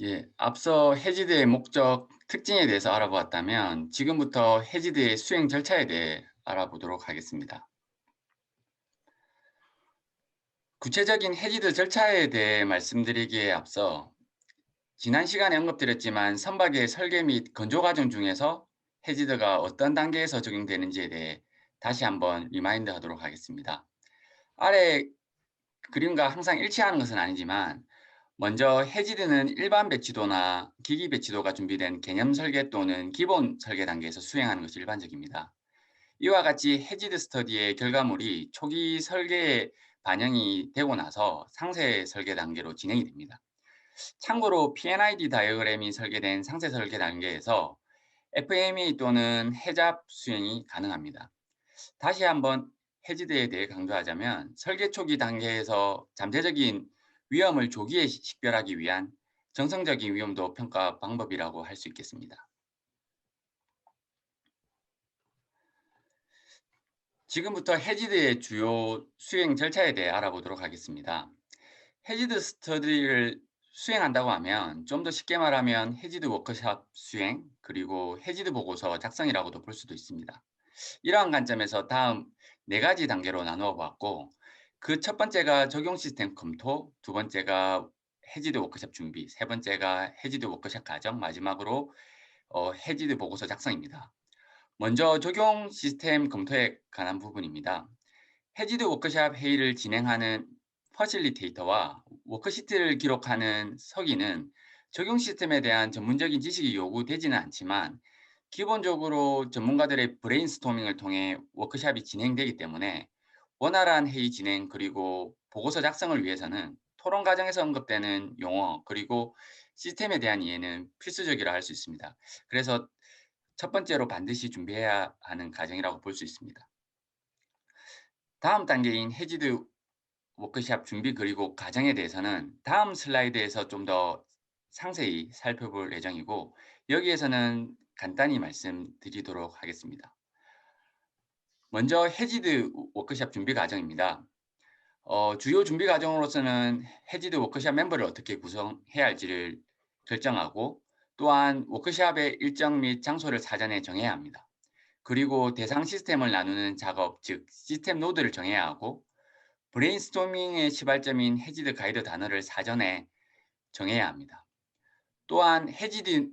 예, 앞서 해지드의 목적, 특징에 대해서 알아보았다면 지금부터 해지드의 수행 절차에 대해 알아보도록 하겠습니다. 구체적인 해지드 절차에 대해 말씀드리기에 앞서 지난 시간에 언급드렸지만 선박의 설계 및 건조 과정 중에서 해지드가 어떤 단계에서 적용되는지에 대해 다시 한번 리마인드 하도록 하겠습니다. 아래 그림과 항상 일치하는 것은 아니지만 먼저 해지드는 일반 배치도나 기기 배치도가 준비된 개념 설계 또는 기본 설계 단계에서 수행하는 것이 일반적입니다. 이와 같이 해지드 스터디의 결과물이 초기 설계에 반영이 되고 나서 상세 설계 단계로 진행이 됩니다. 참고로 P&ID 다이어그램이 설계된 상세 설계 단계에서 FME 또는 해잡 수행이 가능합니다. 다시 한번 해지드에 대해 강조하자면 설계 초기 단계에서 잠재적인 위험을 조기에 식별하기 위한 정성적인 위험도 평가 방법이라고 할 수 있겠습니다. 지금부터 해지드의 주요 수행 절차에 대해 알아보도록 하겠습니다. 해지드 스터디를 수행한다고 하면 좀 더 쉽게 말하면 해지드 워크샵 수행 그리고 해지드 보고서 작성이라고도 볼 수도 있습니다. 이러한 관점에서 다음 네 가지 단계로 나누어 보았고 그 첫 번째가 적용 시스템 검토, 두 번째가 해지드 워크숍 준비, 세 번째가 해지드 워크숍 과정, 마지막으로 해지드 보고서 작성입니다. 먼저 적용 시스템 검토에 관한 부분입니다. 해지드 워크숍 회의를 진행하는 퍼실리테이터와 워크시트를 기록하는 서기는 적용 시스템에 대한 전문적인 지식이 요구되지는 않지만 기본적으로 전문가들의 브레인스토밍을 통해 워크숍이 진행되기 때문에 원활한 회의 진행 그리고 보고서 작성을 위해서는 토론 과정에서 언급되는 용어 그리고 시스템에 대한 이해는 필수적이라 할 수 있습니다. 그래서 첫 번째로 반드시 준비해야 하는 과정이라고 볼 수 있습니다. 다음 단계인 해지드 워크샵 준비 그리고 과정에 대해서는 다음 슬라이드에서 좀 더 상세히 살펴볼 예정이고 여기에서는 간단히 말씀드리도록 하겠습니다. 먼저 해지드 워크샵 준비 과정입니다. 주요 준비 과정으로서는 해지드 워크샵 멤버를 어떻게 구성해야 할지를 결정하고 또한 워크샵의 일정 및 장소를 사전에 정해야 합니다. 그리고 대상 시스템을 나누는 작업, 즉 시스템 노드를 정해야 하고 브레인스토밍의 시발점인 해지드 가이드 단어를 사전에 정해야 합니다. 또한 해지드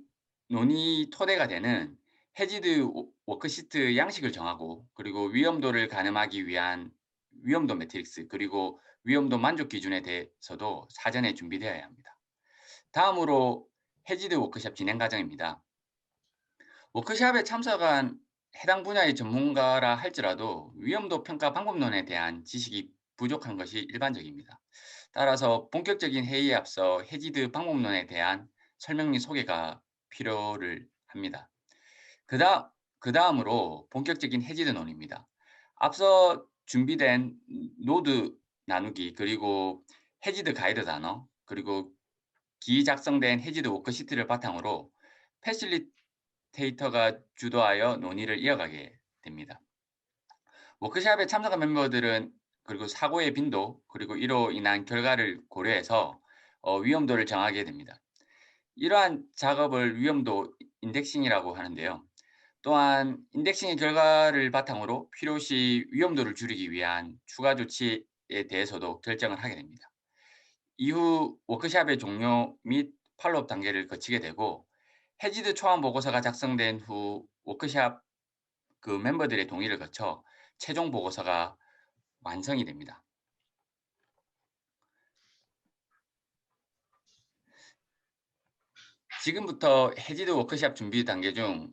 논의 토대가 되는 해지드 워크시트 양식을 정하고 그리고 위험도를 가늠하기 위한 위험도 매트릭스 그리고 위험도 만족 기준에 대해서도 사전에 준비되어야 합니다. 다음으로 해지드 워크샵 진행 과정입니다. 워크샵에 참석한 해당 분야의 전문가라 할지라도 위험도 평가 방법론에 대한 지식이 부족한 것이 일반적입니다. 따라서 본격적인 회의에 앞서 해지드 방법론에 대한 설명 및 소개가 필요를 합니다. 그다, 그 다음으로 본격적인 해지드논입니다. 앞서 준비된 노드 나누기 그리고 해지드 가이드 단어 그리고 기작성된 해지드 워크시트를 바탕으로 패실리테이터가 주도하여 논의를 이어가게 됩니다. 워크샵에 참석한 멤버들은 그리고 사고의 빈도 그리고 이로 인한 결과를 고려해서 위험도를 정하게 됩니다. 이러한 작업을 위험도 인덱싱이라고 하는데요. 또한 인덱싱의 결과를 바탕으로 필요시 위험도를 줄이기 위한 추가 조치에 대해서도 결정을 하게 됩니다. 이후 워크샵의 종료 및 팔로업 단계를 거치게 되고 해지드 초안 보고서가 작성된 후 워크샵 그 멤버들의 동의를 거쳐 최종 보고서가 완성이 됩니다. 지금부터 해지드 워크샵 준비 단계 중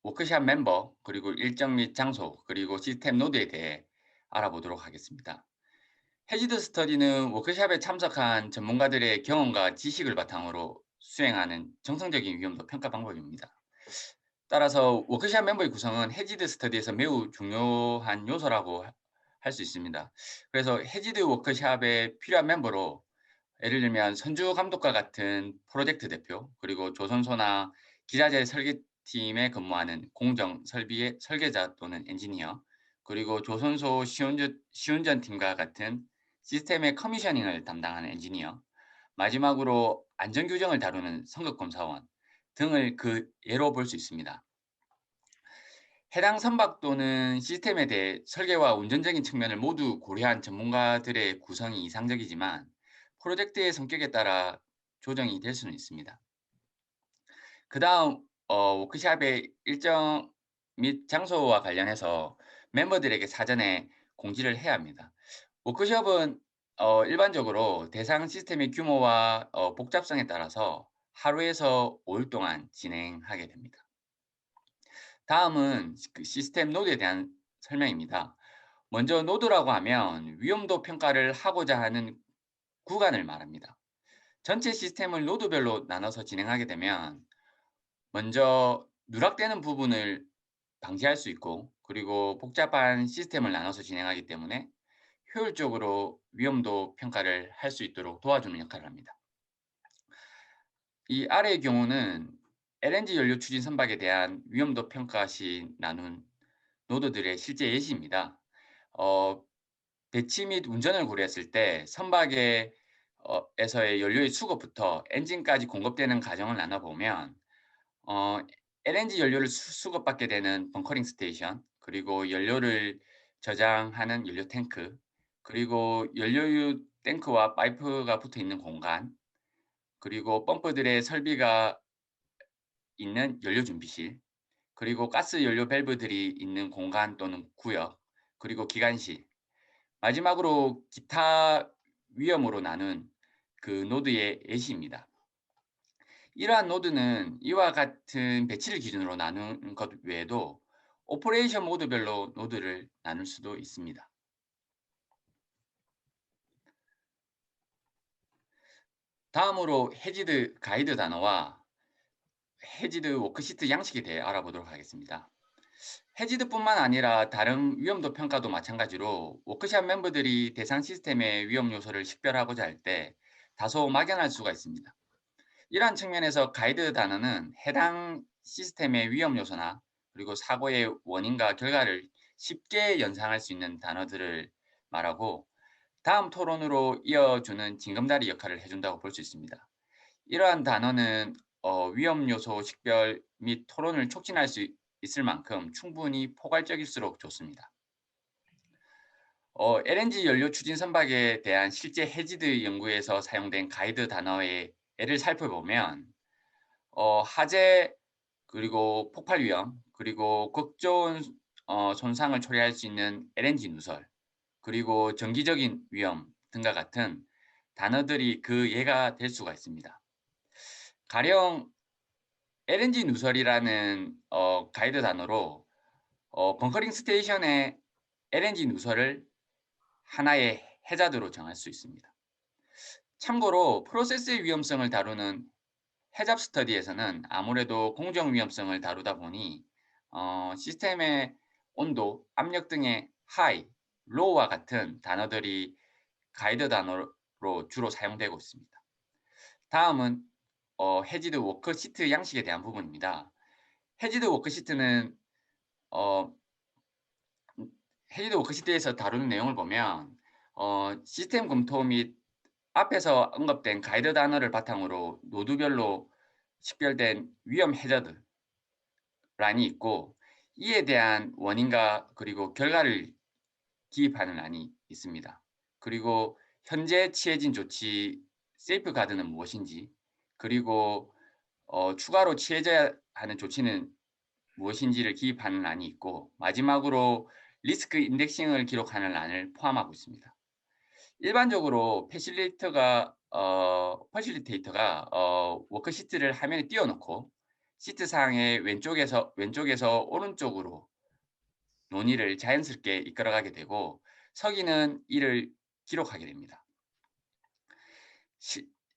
워크샵 멤버 그리고 일정 및 장소 그리고 시스템 노드에 대해 알아보도록 하겠습니다. 해지드 스터디는 워크샵에 참석한 전문가들의 경험과 지식을 바탕으로 수행하는 정성적인 위험도 평가 방법입니다. 따라서 워크샵 멤버의 구성은 해지드 스터디에서 매우 중요한 요소라고 할 수 있습니다. 그래서 해지드 워크샵에 필요한 멤버로 예를 들면 선주 감독과 같은 프로젝트 대표, 그리고 조선소나 기자재 설계팀에 근무하는 공정 설비의 설계자 또는 엔지니어, 그리고 조선소 시운전 팀과 같은 시스템의 커미셔닝을 담당하는 엔지니어, 마지막으로 안전규정을 다루는 선거검사원 등을 그 예로 볼 수 있습니다. 해당 선박 또는 시스템에 대해 설계와 운전적인 측면을 모두 고려한 전문가들의 구성이 이상적이지만 프로젝트의 성격에 따라 조정이 될 수는 있습니다. 그 다음 워크샵의 일정 및 장소와 관련해서 멤버들에게 사전에 공지를 해야 합니다. 워크숍은 일반적으로 대상 시스템의 규모와 복잡성에 따라서 하루에서 5일 동안 진행하게 됩니다. 다음은 그 시스템 노드에 대한 설명입니다. 먼저 노드라고 하면 위험도 평가를 하고자 하는 구간을 말합니다. 전체 시스템을 노드별로 나눠서 진행하게 되면 먼저 누락되는 부분을 방지할 수 있고, 그리고 복잡한 시스템을 나눠서 진행하기 때문에 효율적으로 위험도 평가를 할 수 있도록 도와주는 역할을 합니다. 이 아래의 경우는 LNG 연료 추진 선박에 대한 위험도 평가 시 나눈 노드들의 실제 예시입니다. 어, 배치 및 운전을 고려했을 때 선박의 에서의 연료의 수급부터 엔진까지 공급되는 과정을 나눠보면 어, LNG 연료를 수급받게 되는 벙커링 스테이션, 그리고 연료를 저장하는 연료 탱크, 그리고 연료유 탱크와 파이프가 붙어 있는 공간, 그리고 펌프들의 설비가 있는 연료 준비실, 그리고 가스 연료 밸브들이 있는 공간 또는 구역, 그리고 기관실, 마지막으로 기타 위험으로 나눈 그 노드의 예시입니다. 이러한 노드는 이와 같은 배치를 기준으로 나눈 것 외에도 오퍼레이션 모드별로 노드를 나눌 수도 있습니다. 다음으로 해지드 가이드 단어와 해지드 워크시트 양식에 대해 알아보도록 하겠습니다. 해지드뿐만 아니라 다른 위험도 평가도 마찬가지로 워크샵 멤버들이 대상 시스템의 위험 요소를 식별하고자 할 때 다소 막연할 수가 있습니다. 이러한 측면에서 가이드 단어는 해당 시스템의 위험 요소나 그리고 사고의 원인과 결과를 쉽게 연상할 수 있는 단어들을 말하고 다음 토론으로 이어주는 징검다리 역할을 해준다고 볼 수 있습니다. 이러한 단어는 위험 요소 식별 및 토론을 촉진할 수 있을 만큼 충분히 포괄적일수록 좋습니다. LNG 연료 추진 선박에 대한 실제 해지드 연구에서 사용된 가이드 단어의 예를 살펴보면 화재 그리고 폭발 위험 그리고 극조온 손상을 초래할 수 있는 LNG 누설 그리고 정기적인 위험 등과 같은 단어들이 그 예가 될 수가 있습니다. 가령 LNG 누설이라는 가이드 단어로 벙커링 스테이션의 LNG 누설을 하나의 해자드로 정할 수 있습니다. 참고로 프로세스의 위험성을 다루는 해잡 스터디에서는 아무래도 공정 위험성을 다루다 보니 시스템의 온도, 압력 등의 high, low와 같은 단어들이 가이드 단어로 주로 사용되고 있습니다. 다음은 해지드 워크시트 양식에 대한 부분입니다. 해지드 워크시트는 어, 해지드 워크시트에서 다루는 내용을 보면 시스템 검토 및 앞에서 언급된 가이드 단어를 바탕으로 노드별로 식별된 위험 해저드 란이 있고 이에 대한 원인과 그리고 결과를 기입하는 란이 있습니다. 그리고 현재 취해진 조치 세이프 가드는 무엇인지 그리고 추가로 취해져야 하는 조치는 무엇인지를 기입하는 란이 있고 마지막으로 리스크 인덱싱을 기록하는 란을 포함하고 있습니다. 일반적으로 퍼실리테이터가 워크시트를 화면에 띄워놓고 시트 상의 왼쪽에서 오른쪽으로 논의를 자연스럽게 이끌어가게 되고 서기는 이를 기록하게 됩니다.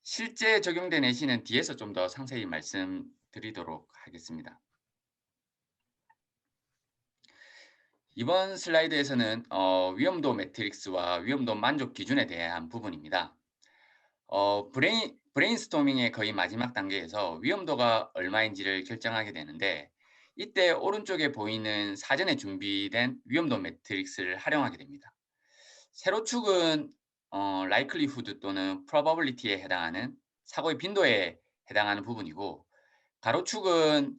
실제 적용된 예시는 뒤에서 좀 더 상세히 말씀드리도록 하겠습니다. 이번 슬라이드에서는 위험도 매트릭스와 위험도 만족 기준에 대한 부분입니다. 브레인스토밍의 거의 마지막 단계에서 위험도가 얼마인지를 결정하게 되는데 이때 오른쪽에 보이는 사전에 준비된 위험도 매트릭스를 활용하게 됩니다. 세로축은 likelihood 또는 probability에 해당하는 사고의 빈도에 해당하는 부분이고, 가로축은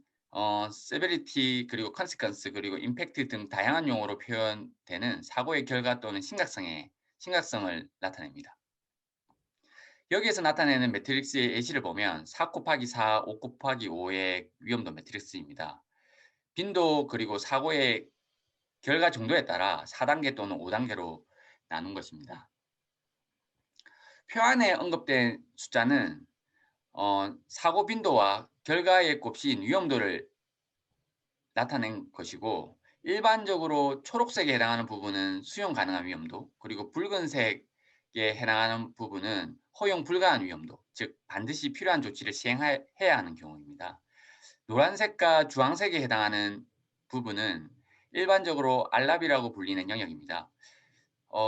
severity 그리고 consequence 그리고 impact 등 다양한 용어로 표현되는 사고의 결과 또는 심각성을 나타냅니다. 여기에서 나타내는 매트릭스의 예시를 보면 4 곱하기 4, 5 곱하기 5의 위험도 매트릭스입니다. 빈도 그리고 사고의 결과 정도에 따라 4단계 또는 5단계로 나눈 것입니다. 표 안에 언급된 숫자는 사고 빈도와 결과의 곱신 위험도를 나타낸 것이고, 일반적으로 초록색에 해당하는 부분은 수용 가능한 위험도, 그리고 붉은색에 해당하는 부분은 허용 불가한 위험도, 즉 반드시 필요한 조치를 시행해야 하는 경우입니다. 노란색과 주황색에 해당하는 부분은 일반적으로 알랍이라고 불리는 영역입니다.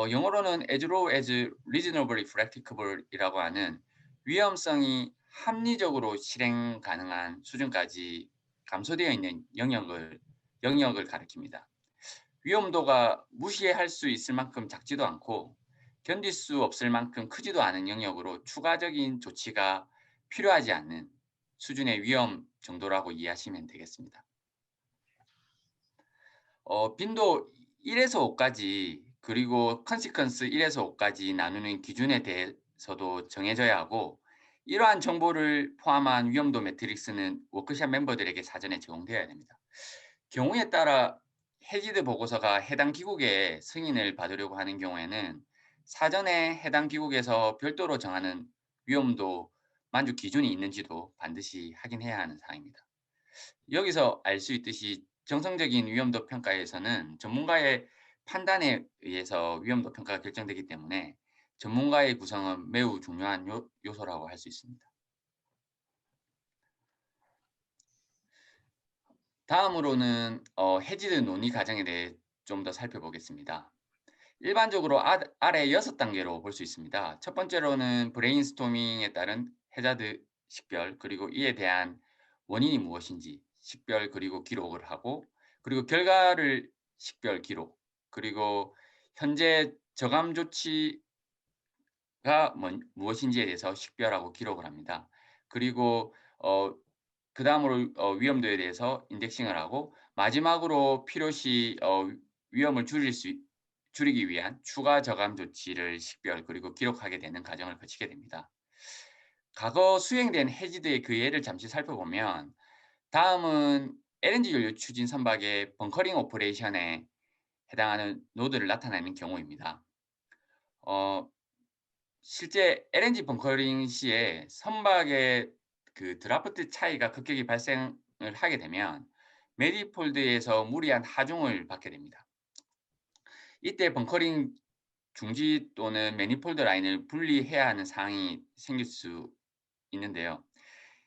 영어로는 as low as reasonably practicable이라고 하는 위험성이 합리적으로 실행 가능한 수준까지 감소되어 있는 영역을 가리킵니다. 위험도가 무시할 수 있을 만큼 작지도 않고 견딜 수 없을 만큼 크지도 않은 영역으로 추가적인 조치가 필요하지 않는 수준의 위험 정도라고 이해하시면 되겠습니다. 빈도 1에서 5까지 그리고 컨시퀀스 1에서 5까지 나누는 기준에 대해서도 정해져야 하고, 이러한 정보를 포함한 위험도 매트릭스는 워크숍 멤버들에게 사전에 제공되어야 됩니다. 경우에 따라 해지드 보고서가 해당 기국의 승인을 받으려고 하는 경우에는 사전에 해당 기국에서 별도로 정하는 위험도 만족 기준이 있는지도 반드시 확인해야 하는 사항입니다. 여기서 알 수 있듯이 정성적인 위험도 평가에서는 전문가의 판단에 의해서 위험도 평가가 결정되기 때문에 전문가의 구성은 매우 중요한 요소라고 할 수 있습니다. 다음으로는 해지드 논의 과정에 대해 좀 더 살펴보겠습니다. 일반적으로 아래 6단계로 볼 수 있습니다. 첫 번째로는 브레인스토밍에 따른 해자드 식별, 그리고 이에 대한 원인이 무엇인지 식별 그리고 기록을 하고, 그리고 결과를 식별 기록, 그리고 현재 저감 조치가 무엇인지에 대해서 식별하고 기록을 합니다. 그리고 그다음으로 위험도에 대해서 인덱싱을 하고, 마지막으로 필요시 위험을 줄이기 위한 추가 저감 조치를 식별 그리고 기록하게 되는 과정을 거치게 됩니다. 과거 수행된 해지드의 그 예를 잠시 살펴보면, 다음은 LNG 연료 추진 선박의 벙커링 오퍼레이션에 해당하는 노드를 나타내는 경우입니다. 실제 LNG 벙커링 시에 선박의 그 드라프트 차이가 급격히 발생을 하게 되면 매니폴드에서 무리한 하중을 받게 됩니다. 이때 벙커링 중지 또는 매니폴드 라인을 분리해야 하는 상황이 생길 수 있는데요.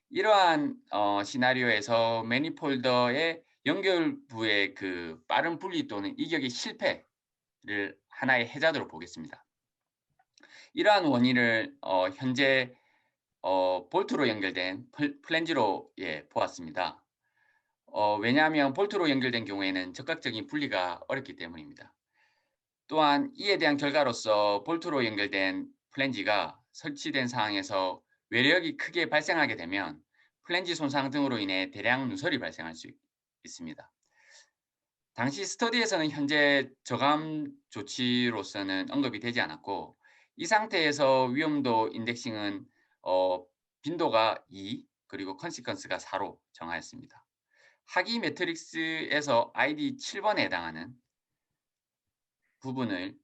이러한 시나리오에서 매니폴더의 연결부의 그 빠른 분리 또는 이격의 실패를 하나의 해자드로 보겠습니다. 이러한 원인을 현재 볼트로 연결된 플랜지로 보았습니다. 왜냐하면 볼트로 연결된 경우에는 적극적인 분리가 어렵기 때문입니다. 또한 이에 대한 결과로서 볼트로 연결된 플랜지가 설치된 상황에서 외력이 크게 발생하게 되면 플랜지 손상 등으로 인해 대량 누설이 발생할 수 있습니다. 당시 스터디에서는 현재 저감 조치로서는 언급이 되지 않았고, 이 상태에서 위험도 인덱싱은 빈도가 2 그리고 컨시퀀스가 4로 정하였습니다. 하기 매트릭스에서 ID 7번에 해당하는 부분을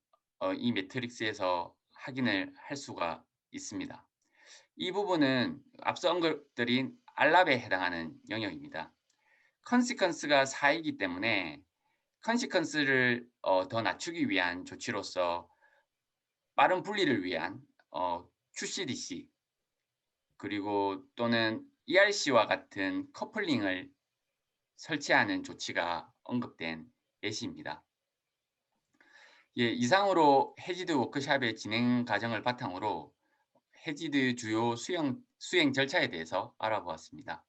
이 매트릭스에서 확인을 할 수가 있습니다. 이 부분은 앞서 언급드린 알랍에 해당하는 영역입니다. 컨시퀀스가 4이기 때문에 컨시퀀스를 더 낮추기 위한 조치로서 빠른 분리를 위한 QCDC 그리고 또는 ERC와 같은 커플링을 설치하는 조치가 언급된 예시입니다. 이상으로 해지드 워크숍의 진행 과정을 바탕으로 해지드 주요 수행 절차에 대해서 알아보았습니다.